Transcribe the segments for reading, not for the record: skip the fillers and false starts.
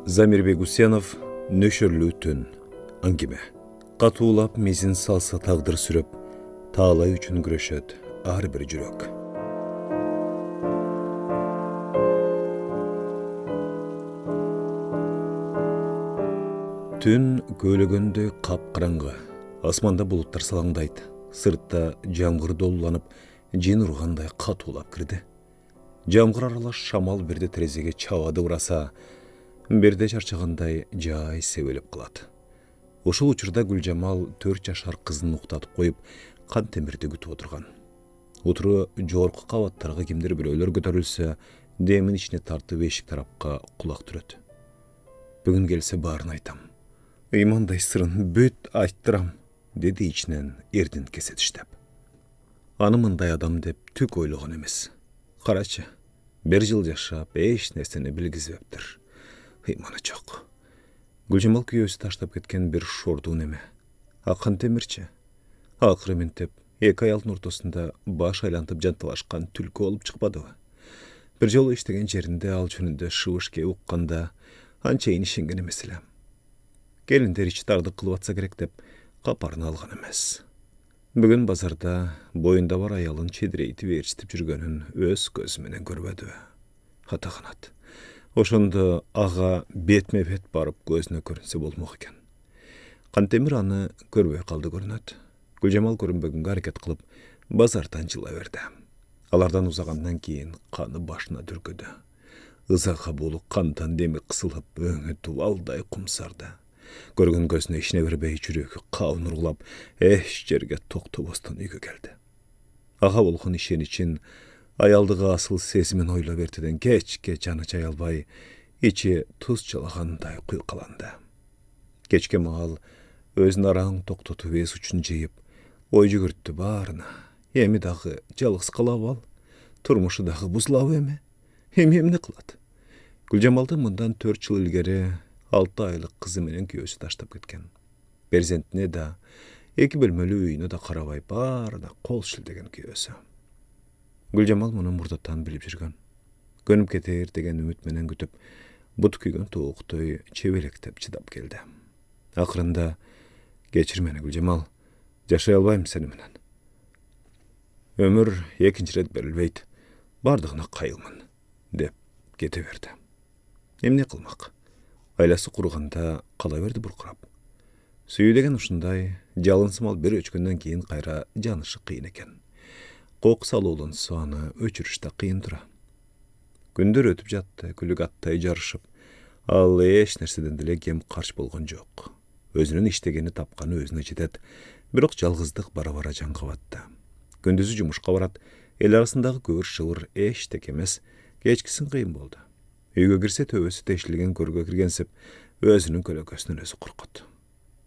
Замирбек Усенов, нөшірлі түн, аңгеме. Қатулап мезін салса тағдыр сүріп, тағалай үшін күрешет ар бір жүрек. Түн көлігінде қап-қыраңғы, асманда бұлыттар салаңдайды, сыртта жаңғыр долуланып, жен ұрғандай қатулап кірді. Жаңғыр аралаш шамал бірде терезеге чавады ұраса, бірде шаршағандай жай севеліп қылады. Ошыл учурда Гүлжамал 4 жашар қызын ұқтатып қойып, қан темірде күтіп отырған. Отыры жорқы қабаттарға кемдер біреулер көтерілсе, демін ішіне тартып ешік тарапқа құлақ түреді. Бүгін келсе барын айтам. Имандай сырын бүт айттырам, деді ішінен ерден кесет іштеп. Анымындай адам деп түк ойлаған емес. Қарачы, бір жыл жашап, еш нәрсені білгізбептір. Иманы жоқ. Гүлжамал күйесі таштап кеткен бір шорду неме. Ақан темірчі. Ақыры ментеп, екі аялдың ортасында баш айлантып жанталашқан түлкі олып шықпады. Бір жолы іштеген жерінде ал жөнінде шывышке ұққанда анчайын ішенген емеселі. Келіндер іштарды қылуатса керек деп қапарына алған емес. Бүгін базарда бойында бар аялын чедірейтіп ерістіп жүргенін өз көзіменен көрбеді. Хатағанат. Ошонда аға бетме-бет барып көзіне көрінсе болмақ екен. Қантемір аны көрбей қалды көрінеді. Гүлжамал көрінбегінгі әрекет қылып, базардан жыла берді. Алардан ұзағаннан кейін қаны башына дүркеді. Ызаға болу қантан демі қысылып, өңі дуалдай құмсарды. Көрген көзіне ішіне бербей жүрегі қауын ұрғылап, еш жерге тоқты бостан үйге келді. Аға болған ішен için аялдығы асыл сезімен ойлап ертеден кечке жаны жай албай, içi тұз жалағандай құйқаланды. Кечке мағал өзін араң тоқтатып ес үшін жиып, ой жүгіртті барына. Емі дағы жалғыз қалап ал, тұрмышы дағы бұзылау еме, емне қылады. Гүлжамалды мұндан 4 жыл ilgeri 6 айлық қызы менен күйесі таштап кеткен. Перзентіне да, 2 бөлмелі үйіне да қарабай барына қол шілдеген күйесі. Гүлжамал мұны мұрдаттан біліп жүрген. Көніп кетер деген үмітменен күтіп, бұт күйген тоғықтой чебелектеп чыдап келді. Ақырында, кечір мені Гүлжамал, жашай албайым сені менен. Өмір екінші рет берілбейді, бардығына қайылмын, деп кете берді. Емне қылмақ? Айласы құрғанда қала берді бұрқырап. Сүйі деген ұшындай, жалынсымал бір өчкөнден кейін қайра жанышы қиын екен. Қоқ салуылын соаны өчірішті қиын тұра. Күндер өтіп жатты, күлік аттай жарышып, ал еш нәрседен діле кем қарш болған жоқ. Өзінің іштегені тапқаны өзіне жетеді, бірақ жалғыздық бара-бара жан қабатты. Күндізі жұмышқа барады, ел арасындағы көгір шылыр еш тек емес, кешкісін қиын болды. Үйге кірсе төбесі тешілген көрге кіргенсіп, өзінің көлөкөсінен өзі құрқыды.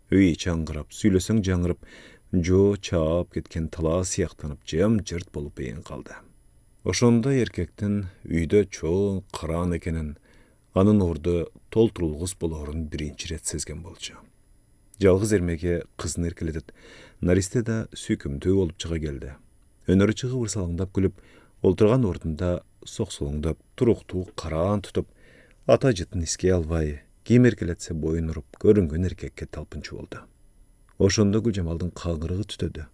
Үй чаңғырап, сүйлесің жаңғырып, жо чаап кеткен тала сияқтанып, жым-жырт болып бейін қалды. Ошонда еркектің үйді чоң қыран екенін, анын орды толтырылғыз болорын бірінші рет сезген болчу. Жалғыз ермеге қызын еркеледет, наристе да сүйкімді олып чыға келді. Өнері чығы ұрсалаңдап күліп, олтырған ордында соқсылыңдап, тұруқту қаран тұтып, ата жытын іске албай, кем еркелетсе бойын ұрып, көрінген еркекке талпынчу болды. Ошонда Гүлжамалдың қаңырығы түтеді.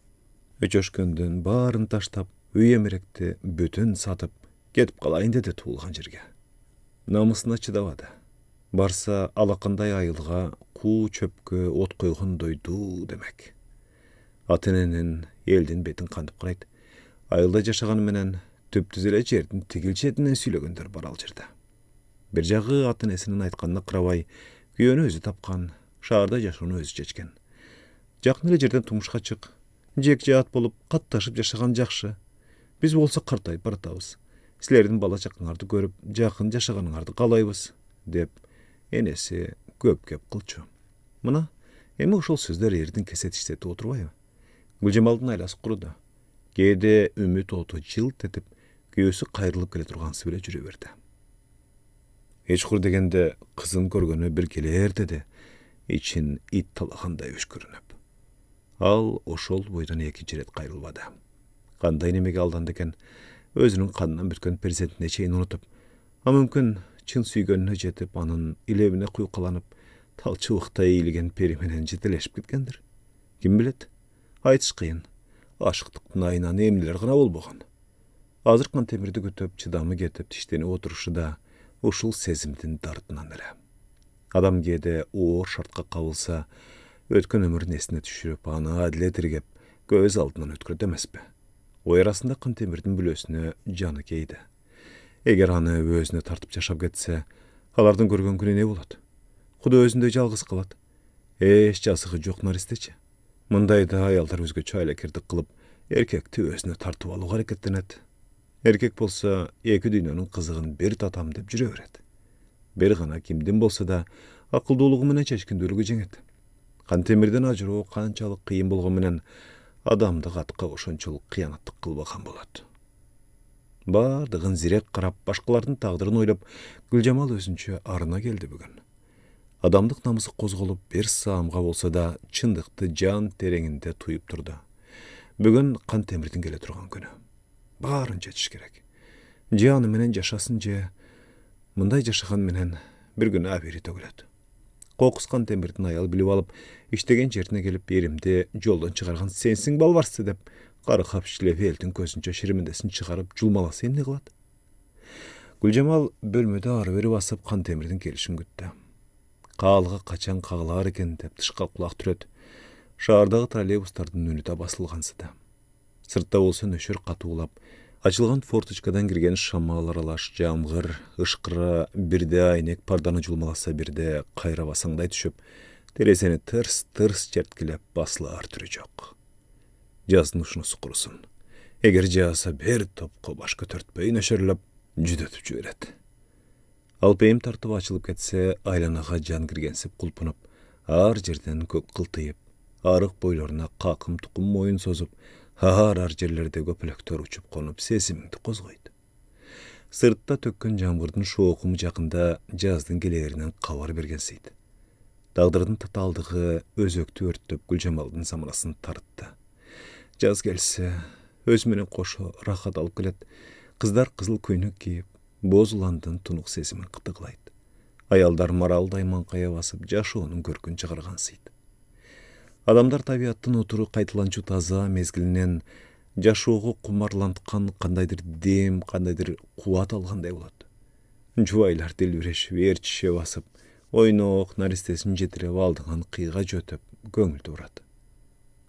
Өчөшкөнден барын таштап, үй емеректі бүтін сатып, кетіп қалайын деді туылған жерге. Намысына чыдавады. Барса алақандай айылға қу чөпкө от қойған дойду демек. Атыненен елден бетін қандып қарайды. Айылда жашаған менен түп-түзеле жердің тігіл жетінен сөйлегендер бар ал жерді. Бір жағы атынесінің айтқанына қырабай, күйені өзі тапқан, шаарда жашуыны өзі чечкен. Жақын эле жерден тумушқа чық, жек жаат болып, қатташып жашаған жақшы. Біз болса қартайып баратабыз. Сілердің бала жақынарды көріп, жақын жашағаныңарды қалайбыз, деп енесі көп-көп қылчу. Мына, эми ошол сөздер ердің кесет іштеті отырбайы. Гүлжамалдың айласы құруды. Кейде үміт оты жылт етіп, күйесі қайрылып келе тұрғансы біле жүре берді. Ешқұр дегенде қызын көргені бір келер деді, için ит талағандай өшкірініп. Ал ошол бойдан екінші рет қайрылбады. Қандай немеге алданды екен, өзінің қанынан бүткөн перзентіне чейин ұнытып, а мүмкін çın süygönüne jetip anın ilebine kuykalanıp talçıvıkta eğilgen peri menen jeteleşip gitkendir. Kim bilet? Aytış kıyın. Aşıklıktın aynan emniler gına bolboğan. Azır Kantemirdi götüp çıdamı getip tişteni oturuşu da uşul sezimdin dardınan ele. Adam gede oğur şartqa kavılsa, ötkün ömürün esine düşürüp ana adile dirgep göz aldından ötkür demespe. O arasında Kantemir'din bülösüne canı keydi. Eger anı özüne tartıp yaşap getse, alardan görgön günü ne bolat? Kuda özünde жалгыз kılat. Eş jasıgı jok naristeçi. Mındayda ayallar özgö çayla kirdik kılıp, erkekti özüne tartıp alığı hareketlenet. Erkek bolsa, eki dünyanın kızığın bir tatam dep jüre öret. Bir gana kimdin bolsa da, akıldуулugu menen çeşkindүүлүгү жеңет. Kantemirden ajıroo kançalık kıyın bolğu menen adamdı gatqa oşonçoluk kıyanatlık kılbakan bolat. Bardığın zirek qarap, başkalarının tağdırын oylap, Gülcemal özünçe arına geldi bugün. Adamdık namısı qozgolup bir sağımga bolsa da çındıkты can terenginde tuyup turdu. Bugün Kantemir'din gele turgan günü. Barınca yetiş gerek. Cihanı menen jaşasın je, mınday jaşagan menen bir gün abiri tögület. Qoqus Kantemir'din ayal bilip alıp, iştegen jerine gelip yerimde joldan çıkargan sensin balvarsı dep, qarı kapşilep eltin közünçe şirimindesin çıkarıp julmalasa ne kılat? Gülcemal bölmöde arı veri basıp Kantemir'din gelişin güttü. Qağılға qaçan qağılar eken dep tышqa kulaq türöt. Şahardağı trolleybustardın önü de basılğansıdı. Sırtta olsa nöşür qatuğulap, açılgan fortычkadan girgen şammal aralaş, jamgır, ışqıra, birde aynek pardаны julmalasa birde qayra basаңдай düşüp, tereseni tırs çertkilep basılar türü jok. Jazdın uşunusu kurusun. Eger jasa bir topko baş kötörtpey nöşürlep, jüdötüp jüret. Alpeyim tartıp açılıp ketse, aylanağa can girgensip kulpunup, ağır jerden kök kıltıyıp, arık boylarına qaqım tuqum moyun sozup, har jerlerde köpülöktör uçup konup sesimingdi qozgoydu. Sırtta tökkön jamgırdın şoğukumu jakında jazdın gelerinden qavar bergensiydi. Dağdırdın tataldığı özöktü örttüp Gülcemal'dın zamanasını tarıttı. Jaz gelse, öz menen qoşu rahat alıp gelet, kızlar kızıl köynük giyip, bozulandın tunuq sesimin qıtıqlaydı. Ayaldar maralday manqaya basıp jaşoğunun görkün çıqargansıydı. Adamlar tabiattın oturu qaytılançu taza mezgilinen jaşoğu kumarlantқан qandaydır dem, qandaydır kuat alğanday oladı. Juaylar delvireş verçişe basıp, oynoq naristesin jetirep aldığan qıyğa jötöp göңülді uradı.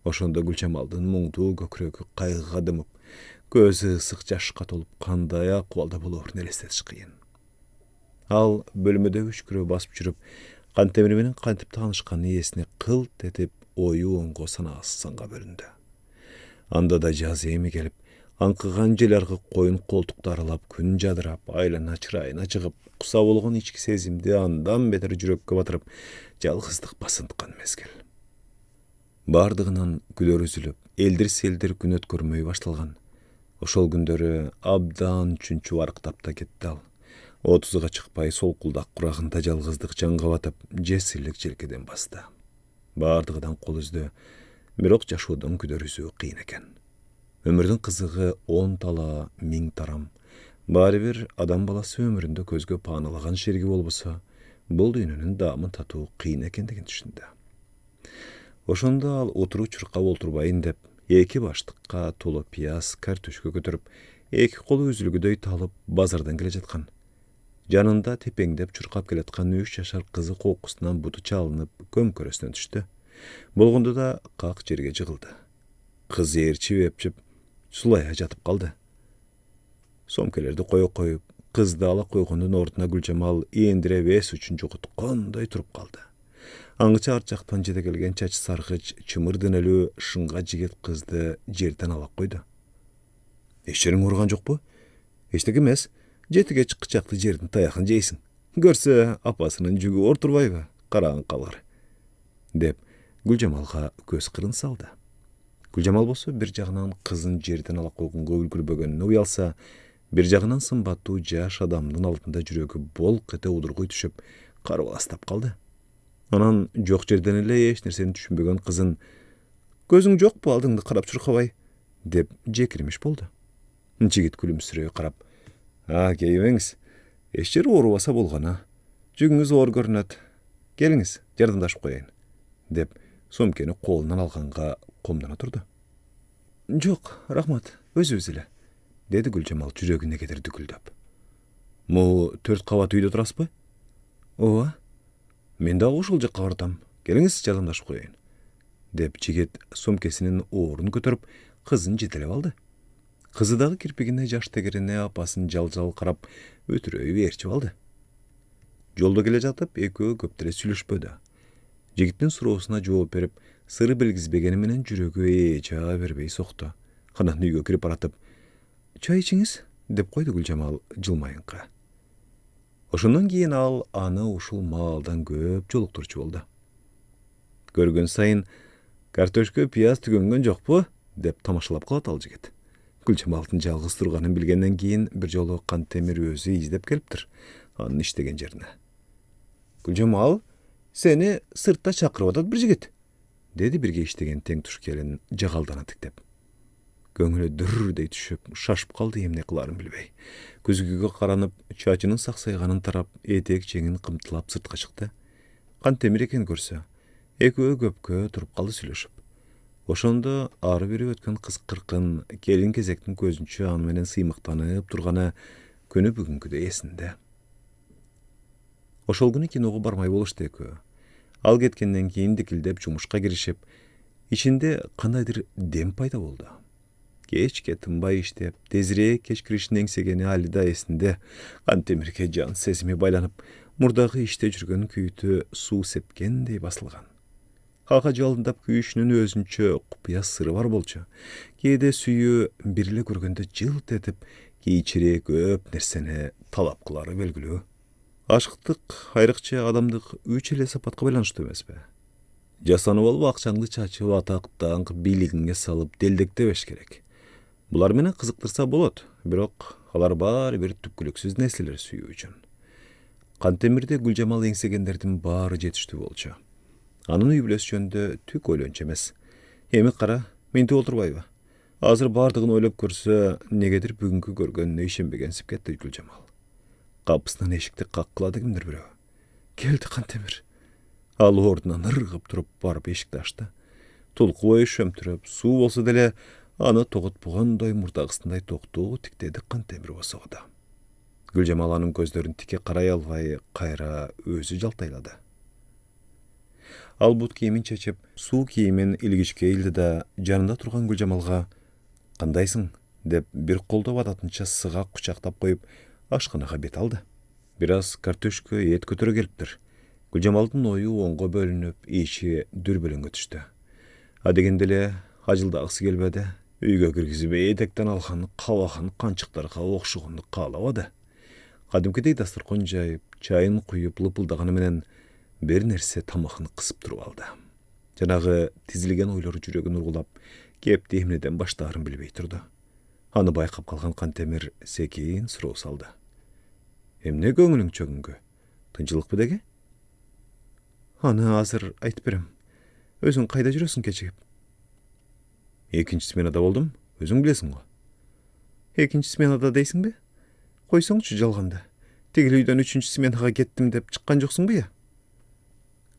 Oşonda Gülcemal'dın muңduu kökrökü qayğıga dımıp, gözü ısık jaşqa tolup qanday akvalda bolorun elestetiş kıyın. Al bölümöde üçkürö basıp жүрüp, Kantemir menen kantip tanışkan iyesine kılt etip oyu ongo sanasızsanға bölündü. Anda da jaz emi gelip, ankıgan jelergi koyun koltukta aralap, gün jadırap, aylana çırayına çıkıp, kusa bolğon içki sezimdi andan beter jürökkö batırıp, жалгыздык basıntıkan mezgil. Bardığынан güler üzülüp, eldir-seldir gün ötkörmöy baştalgan. Oşol gündörü abdan üçüncü varıqtapta ketdi al. 30'ga çıkpay sol kuldak kurağında жалгыздык janга batıp, jesirlik jelkeden bastı. Bardığıdan kol üzdü, birok jaşoodun güder üzüğü kıyın eken. Ömürdün kızığı 10 tala, 1000 taram. Bari bir adam balası ömüründe közgö paanalagan şergi bolbosa, bol düýnüniň damyn tatuu kıyın ekendigini düşündü. Oşonda al oturu çırqa olturbayın dep, eki başlıkka tolu piyaz, kartöşkö götürüp, eki kolu üzülgüдөй talıp bazardan gele jatkan. Janında tepengdep çırqap geletkan 3 yaşar kızı qoqusundan butu çalınıp kömkörösüne düştü. Bolğunda da qaq jerge jıgıldı. Kız erçip epçip sulaya jatıp kaldı. Somkelerdi koyup, kızdı ala koyğunun ortuna Gülcemal endire bes üçüncü qutqanday turup kaldı. Aňyça arçaktan jede gelgen çaçı sargıç, çımır dönelü şınga jiget kızdı jerden alak koydu. Eşeriň urgan jok bu? Eştek emes, jetige çıkçaklı jerdin tayakyn jeysin. Görse apasının jügü orturbayby, qaraň qalar. Dep Gülcemalga göz kırın saldı. Gülcemal bolsa bir jagынан kızın jerden alak koygunga ulgurбөгөнүнө uyalsa, bir jagынан symbattуу jaş adamdın altında jürögü bol kete udurguy düşüp, qarbalastap kaldı. Anan jok jerden ele eş nerseni düşünbögen kızın "Gözüň jok bu aldыңdy qarap çurqabay" dep jekirmiş boldu. Jigit gülümsüröy qarap "Ha, geýiňiz. Eşleri oorubasa bolgana. Жүгүңүz оор көрүнөт. Келиңиz, жардамдашып коеюн, деп сомкени колунан алганга комдона турду. Жок, рахмат, өзүбүз эле, деди Гүлжамал жүрөгүнө кетир дүкүлдөп. Му 4 кабат үйдө турасызбы? Ооба. Мен дагы ушул жакка бардым. Келиңиз, жардамдашып коеюн, деп жигит сомкесинин оорун көтөрүп, кызын жетелеп алды. Кызы дагы кирпигине жаш тегерине апасын жал-жал карап, өтүрөй ээрчип алды. Жолдо келе жатып, экөө көптүрө сүйлөшпөдү. Жигиттин суроосуна жооп берип, сыры белгизбегени менен жүрөгү жаа бербей сокту. Анан үйгө кирип баратып, «Чай ичиңиз?» деп койду Гүлжамал жылмайыңкы. Ошондон кийин ал аны ушул маалдан көп жолуктурчу болду. Көргөн сайын «Картошка, пияз түгөнгөн жокпу?» деп тамашалап калат ал жигит. Гүлжамалдын жалгыз турганын билгенден кийин бир жолу Кантемир өзү издеп келиптир анын иштеген жерине. Гүлжамал, сени сыртта чакырып атат бир жигит, деди бирге иштеген тең туш келин жагалдана тиктеп. Көңүлү дүрдей түшүп, шашып калды, эмне кыларын билбей. Күзгүгө каранып, чачынын саксайганын тарап, этек жеңин кымтылап сыртка чыкты. Кантемир экен көрсө, экөө көпкө туруп калды сүйлөшүп. Ошондо ары бери өткөн кыз кыркын, келин кезектин көзүнчө аны менен сыймыктанып турганы күнү бүгүнкүдөй эсинде. Ошол күнү киного бармай болушту экөө. Ал кеткенден кийин дикилдеп жумушка киришип, ичинде кандайдыр дем пайда болду. Кечке тынбай иштеп, тезирээк кеч киришин эңсегени али да эсинде. Кантемирге жан сезими байланып, мурдагы иште жүргөн күйүтү суу сепкендей басылган. Ага жалындап күйүшүнүн өзүнчө купуя сыры бар болчу. Кээде сүйүү бир эле көргөндө жылт этип, кийинчерээк көп нерсени талап кылары белгилүү. Ашыктык айрыкча адамдык үч эле сапатка байланыштуу эмеспи? Жасанып алып акчаңды чачып, атак даңк бийлигиңе салып делдектебеш керек. Булар менен кызыктырса болот, бирок алар баары бир түпкүлүксүз нерселер сүйүү үчүн. Кантемирде Гүлжамал эңсегендердин баары жетиштүү болчу. Анын үй бүлөсү жөнүндө түк ойлончу эмес. Эми кара, ментип отурбайбы? Азыр бардыгын ойлоп көрсө, негедир бүгүнкү көргөнүнө ишенбегенсип кетти Гүлжамал. Капысынан эшикти каккылады кимдир бирөө. Келди Кантемир. Ал ордунан ыргып туруп барып эшикти ачты. Толку бою шөмтүрөп, суу болсо деле аны тоготпогондой мурдагысындай токтоо тиктеди Кантемир босогоду. Гүлжамал анын көздөрүн тике карай албай, кайра өзү жалтайлады. Ал бут кийимин чечип, суу кийимин илгичке илди да, жанында турган Гүлжамалга «Кандайсың?» деп бир колдоп адатынча сыгак кучактап коюп, ашканага бет алды. Бир аз картошка, эт көтөрө келиптир. Гүлжамалдын ою оңго бөлүнүп, ичи дүрбөлөңгө түштү. Адегенде эле ажылдагысы келбеди. Үйгө киргизип этектен алган кабаган канчыктарга окшогонду каалабады. Кадимкидей дасторкон жайып, чайын куюп лыпылдаганы менен бир нерсе тамагын кысып туруп алды. Жанагы тизилген ойлор жүрөгүн ургулап, кепти эмнеден баштаарын билбей турду. Аны байкап калган Кантемир секин суроо салды. Эмне көңүлүң чөгүнгө? Тынчылыкпы деги? Аны азыр айтып берем. Өзүң кайда жүрөсүң кечигип? Экинчи сменада болдум, өзүң билесиң го. Экинчи сменада дейсиңби? Койсоңчу жалганды. Тигил үйдөн 3-чү сменага кеттим деп чыккан жоксуңбу я?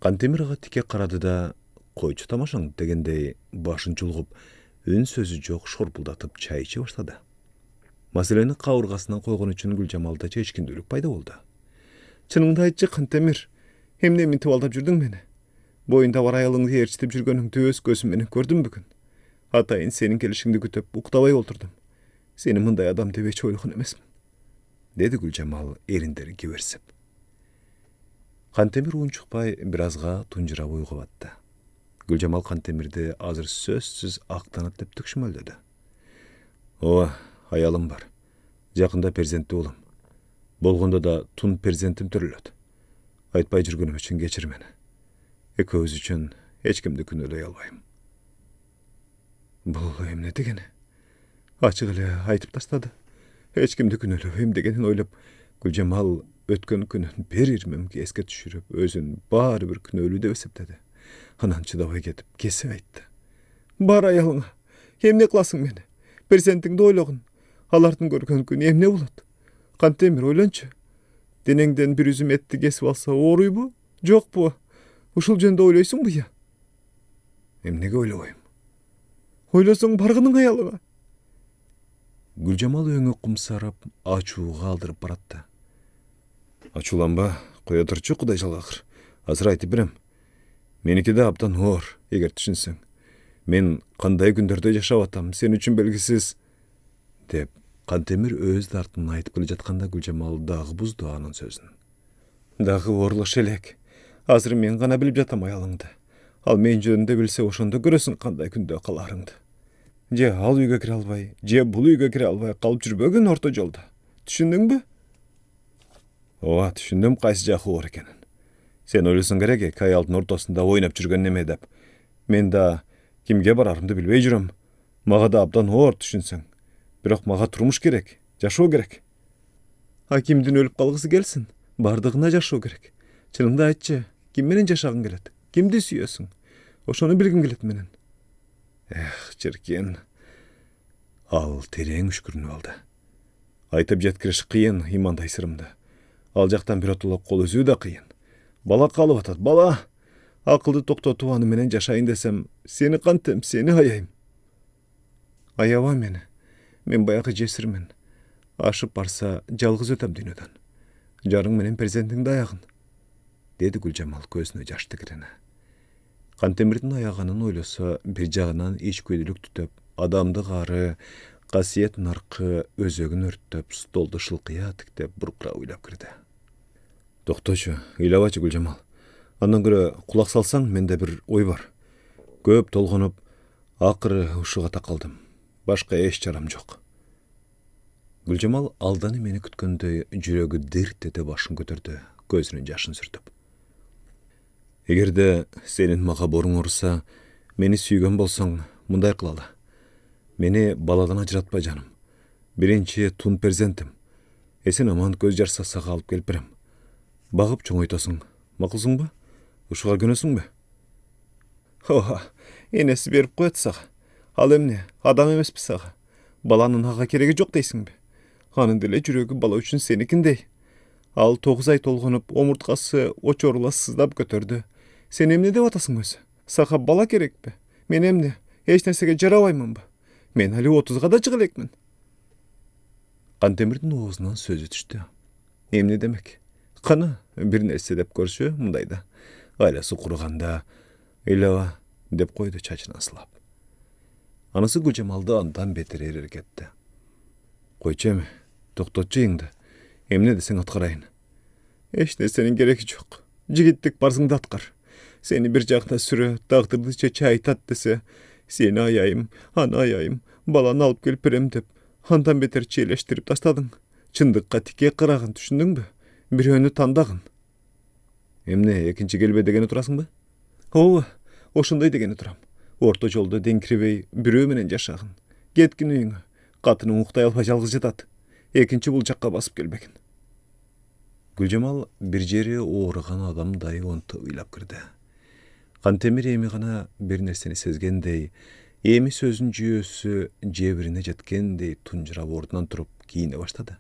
Кантемир ага тике карады да, койчу тамашаң дегендей башын чулгуп, үн сөзү жок шорпулдатып чай иче баштады. Маселени кабыргасынан койгон үчүн Гүлжамалда чечкиндүүлүк пайда болду. Чыныңды айтчы, Кантемир, эмне минтип алдап жүрдүң мени? Боюнда бар аялыңды ээрчитип жүргөнүңдү өз көзүм менен көрдүм бүгүн. Атайын сенин келишиңди күтүп, уктабай олтурдум. Сени мындай адам деп эч ойлогон эмесмин, деди Гүлжамал эриндери киберсип. Кантемир унчукпай бир азга тунжурап уйгуп атты. Гүлжамал Кантемирди азыр сөзсүз актанат деп түкшүмөлдөдү. Ооба, аялым бар. Жакында перзенттүү болом. Болгондо да тун перзентим төрөлөт. Айтпай жүргөнүм үчүн кечир мени. Экөөбүз үчүн эч кимди күнөөлөй албайм. Бул эмне дегени? Ачык эле айтып таштады. Эч кимди күнөөлөбөйм дегенин ойлоп, Гүлжамал өткөн күнүн бир ирмемге эске түшүрүп, өзүн баары бир күнөөлүү деп эсептеди. Анан чыдабай кетип, кесип айтты. Бар аялыңа, эмне кыласың мени? Перзентиңди ойлогун. Алардын көргөн күнү эмне болот? Кантемир, ойлончу. Denengden bir üzüm etти kesip alsa oruy bu? Jok bu. Uşul jönde oyloysun bu ya? Emnege oyloyum? Oylosoň bargynyň aýalyna. Güljamal öňe kumsarap, açууга aldırıp baratdy. Açulanba, koya turçu Kuday çalgakır. Azır aytıp birem. Meniki de abdan hor, eger düşünsеň. Men kanday gündörde yaşap atam, sen üçün belgisiz. Dep, Kantemir öz dartını aytıp kılı jatkanda Güljamal dağı buzdu anın sözün. Dağı orluş elek. Azır men gana bilip jatam aýalyňdy. Al men jönünde bilse oşonda görösün kanday günde kalaryňdy. Je al üýge kire albay, je bul üýge kire albay kalıp jurbögün orta jolda. Düşündüňbü? Owa, düşündüm gaýsy jaky bor ekenen. Sen oylusun gerek, kay altın ortasında oynap жүрgөн neme dep. Men da kimge bararymdy bilbey jürem. Maga da abdan hor düşünseň. Biroq maga turmuş gerek, jaşoo gerek. Ha kimdin ölüp kalgysy gelsin, bardygyna jaşoo gerek. Çynynda aýtjy, kim menen jaşagyn gelet? Kimdi süýösüň? Oşonu bilgim gelet menen. Çirkin. Al tereň üçkürünüp aldy. Aytyp jetkiriş kıyın imanday sırımda. Al jaktan bir otulak kol özü de kıyın. Bala kalıp atat, bala. Akıldı toktotup anı menen jaşayın desem, seni kantem, seni ayayım. Ayaba meni. Men bayakı jesirmen. Aşıp barsa jalgız ötem dünöden. Jarıň menen perzendiňdi ayagyn. Dedi Güljamal gözüne jaş tigirene. Kantemir'in ayağının oylasa bir jagынан içgüdülük tutup, adamdı gary, kasiyet narkı özögün örtüp, stolda şılqıya tiktep burukra oylap kirdi. Doktoşu, ilabaçı Güljamal. Andan göre kulak salsaң, mende bir oy var. Köp tolgonup, akırı uşuğa takaldım. Başka eş çaram jok. Güljamal aldany meni kütkönde jüregi dirt ete başyn götürdü, gözünün jaşyn sürtüp. Egerde senin maga boruň ursa, meni süýgen bolsaň, munday kılala. Meni baladan ajratpa janım. Birinci tun perzentim. Esen aman göz jarsa saga alıp gelip berem. Bagıp çoňoýtasyň, makylsyňby? Uşuğa gönösüňbi? Oha, enesi berip koýat saga. Al emne, adam emespi saga. Balanın haga keregi jok deýsiňbi? Hanın dile jüregi bala üçün senikindey. Al 9 ay tolgonup, omurtkasy oçorula syzdap götürdü. Sen emne dep atasyň özü? Saga bala kerekpi? Men emne, hiç nersege jarabaýmynby? Men hali 30'ga da çygyrekmin. Kantemir'in oğuzundan sözü düştü. Emne demek? Kana bir nerse dep görüşü mundayda. Ailesi kuruganda, ilava dep koydu çaçını aslap. Anası Güljamaldy andan beter erer ketdi. Koyçem, doktotçu ýyňdy. Emne deseň atgaraýyn. Hiç nersenin gereki jok. Jigitlik barsyňda atkar. Seni bir jagda sürü, dagdyrdy çeçe aytat dese, seni ayayım, ana ayayım, balany alıp gelip berem dep, handan beter çiğleştirip tastadyň. Çındykka tike kıragyn, düşündüňbi? Bir önü tandagyn. Emne, ekinci gelbe degeni turasyňby? Owa, oşunday degeni turam. Orta jolda deňkiribey birөө menen jaşagyn. Getgin öýüňe, gatyny ukday alpa jalgyz jatat. Ekinci buljakka basyp gelbegin. Güljamal bir jeri oğragan adamday onta uylap kirdi. Kantemir emi gana bir nerseni sezgendey, emi sözün jüýösü jebirine jetkendey tunjurap ordunan turup kiyine başladı.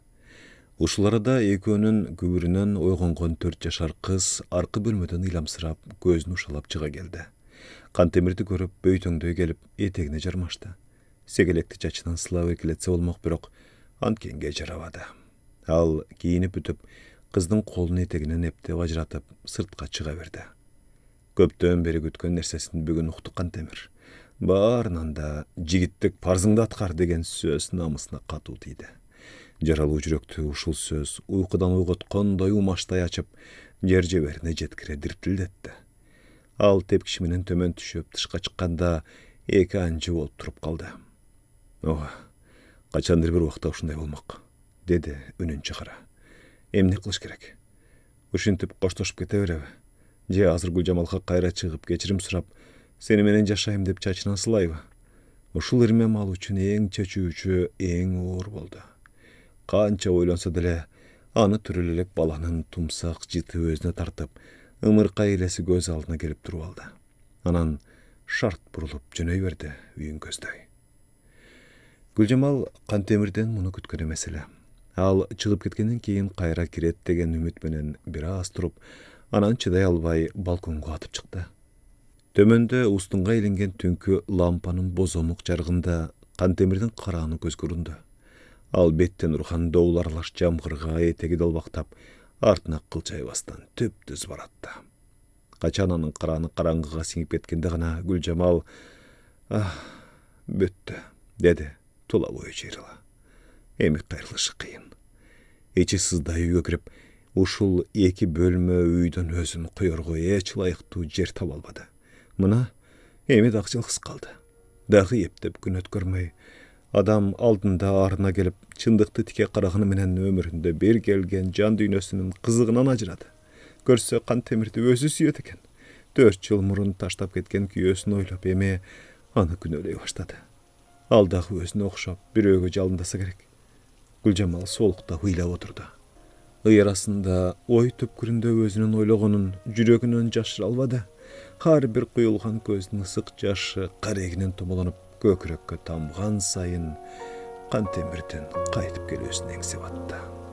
Uşulara da ekönün gübürünen oygongon 4 yaşar kız arka bölmeden ilamsırap gözünü uşalap çıga geldi. Kantemirdi görüp böytöňдөй gelip etegine jarmaşdy. Segelekti çaçından sılav ekiletse olmak birok antkenge jarabady. Al kiyinip bütüp kızdın kolunu etegine nepte vajratıp sırtka çıga berdi. Köptön beri gütkön nersesini bugün uktu Kantemir. Barынан da jigitlik parzyňdy atkar degen söz namysyna katu tiydi. Jaralуу jüröktü uşul söz uykudan uygotkondoy umaştay açıp jerjeberine jetkire dirptildetdi. Al tepkişi menen tömön düşüp tышka çykkanda eki anjy bolup turup kaldy. Oha, kaçandır bir wagtda uşunday bolmak, dedi үнün çykyra. Emne kılıç gerek? Uşintip koştoşup kete berebi? Je azır Güljamalga kayra çygyp geçirim surap, seni menen jaşayım dep çaçynan sılayby? Uşul irme mal üçün eň çeçүүçü, eň oor boldu. Kança oylonsa dile, anı türülelek balanın tumsak jiti özüne tartıp, ımırka eylesi göz aldına gelip durup aldı. Anan şart burulup jönöy berdi üýün gözдөй. Güljamal Kantemirden munu kütkön mesele. Ал чыгып кеткенден кийин кайра кирет деген үмүт менен бир аз туруп, анан чыдай албай балконго атып чыкты. Төмөндө устунга иленген түнкү лампанын бозомук жарыгында Кантемирдин карааны көзгө урунду. Ал беттен урган доул аралаш жамгырга этеги долбактап, артына кылчайбастан түп-түз баратты. Качан анын карааны караңгыга сиңип кеткенде гана Гүлжамал бүттү, деди тула бою жыйрыла. Эми кайрылышы кыйын. Ичи сыздай үйгө кирип, ушул эки бөлмө үйдөн өзүн коерго эч ылайыктуу жер таба албады. Мына эми дагы жалгыз калды. Дагы эптеп күн өткөрмөй, адам алдында арына келип, чындыкты тике караганы менен өмүрүндө бир келген жан дүйнөсүнүн кызыгынан ажырады. Көрсө Кантемирди өзү сүйөт экен. 4 жыл мурун таштап кеткен күйөөсүн ойлоп, эми аны күнөөлөй баштады. Ал дагы өзүнө окшоп бирөөгө жалындаса керек. Гүлжамал солуктап ыйлап отурду. Ыйарасында ой түпкүрүндө өзүнүн ойлогонун жүрөгүнөн жашыра албады. Ар бир куюлган көздүн ысык жашы карегинен томолонуп, көкүрөккө тамган сайын Кантемирдин кайтып келүүсүн эңсеп атты.